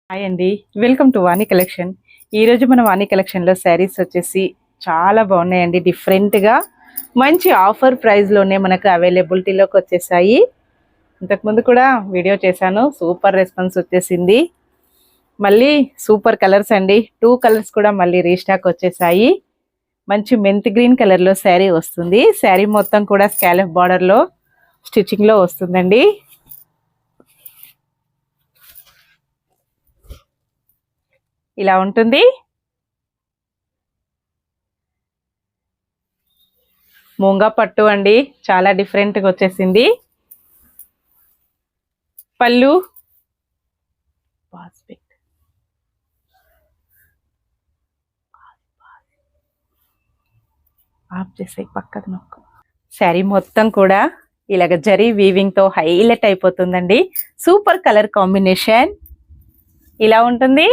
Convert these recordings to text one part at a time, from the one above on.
Hi అండి, welcome to Vani collection. ఈరోజు మన వాణి కలెక్షన్లో శారీస్ వచ్చేసి చాలా బాగున్నాయండి. డిఫరెంట్గా మంచి ఆఫర్ ప్రైస్లోనే మనకు అవైలబిలిటీలోకి వచ్చేసాయి. ఇంతకుముందు కూడా వీడియో చేశాను, సూపర్ రెస్పాన్స్ వచ్చేసింది. మళ్ళీ సూపర్ కలర్స్ అండి, 2 కలర్స్ కూడా మళ్ళీ రీస్టాక్ వచ్చేసాయి. మంచి మెంత్ గ్రీన్ కలర్లో శారీ వస్తుంది. శారీ మొత్తం కూడా స్కాలప్ బార్డర్లో స్టిచ్చింగ్లో వస్తుందండి. ఇలా ఉంటుంది. మూంగా పట్టు అండి, చాలా డిఫరెంట్గా వచ్చేసింది. పళ్ళు ఆఫ్ చేసే పక్కకు నొక్కు. శారీ మొత్తం కూడా ఇలాగ జరీ వీవింగ్ తో హైలైట్ అయిపోతుందండి. సూపర్ కలర్ కాంబినేషన్ ఇలా ఉంటుంది.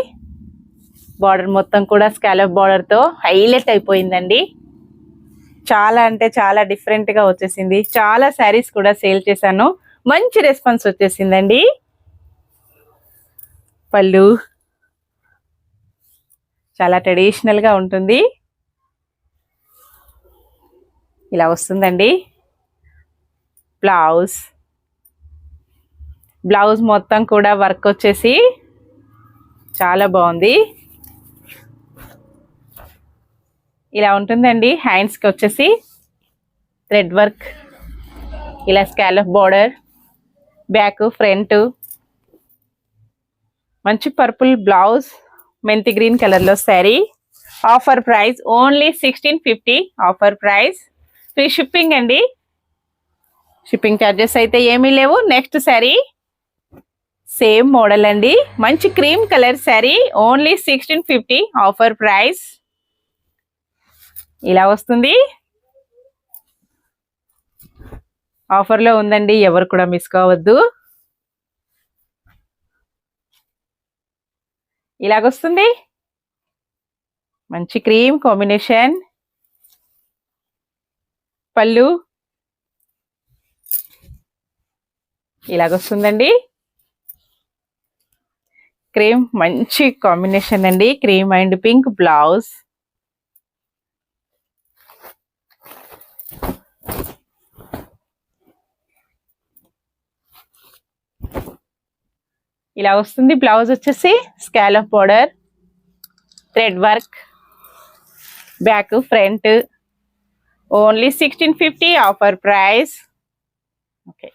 బార్డర్ మొత్తం కూడా స్కాలప్ బార్డర్ తో హైలైట్ అయిపోయిందండి. చాలా అంటే చాలా డిఫరెంట్ గా వచ్చేసింది. చాలా శారీస్ కూడా సేల్ చేశాను, మంచి రెస్పాన్స్ వచ్చేసిందండి. పళ్ళు చాలా ట్రెడిషనల్ గా ఉంటుంది, ఇలా వస్తుందండి. బ్లౌజ్ మొత్తం కూడా వర్క్ వచ్చేసి చాలా బాగుంది. ఇలా ఉంటుందండి. హ్యాండ్స్కి వచ్చేసి థ్రెడ్ వర్క్, ఇలా స్కాలప్ బార్డర్, బ్యాక్ ఫ్రంట్, మంచి పర్పుల్ బ్లౌజ్, మెంతి గ్రీన్ కలర్లో sari. Offer price only 1650. Offer price, free shipping అండి. షిప్పింగ్ ఛార్జెస్ అయితే ఏమీ లేవు. నెక్స్ట్ శారీ సేమ్ మోడల్ అండి, మంచి cream colour sari, only 1650. Offer price ఇలా వస్తుంది. ఆఫర్లో ఉందండి, ఎవరు కూడా మిస్ కావద్దు. ఇలాగొస్తుంది, మంచి క్రీమ్ కాంబినేషన్. పళ్ళు ఇలాగొస్తుందండి. క్రీమ్ మంచి కాంబినేషన్ అండి, క్రీమ్ అండ్ పింక్ బ్లౌజ్. ఇలా వస్తుంది. బ్లౌజ్ వచ్చేసి scallop border, thread work, back front, only 1650. Offer price. Okay.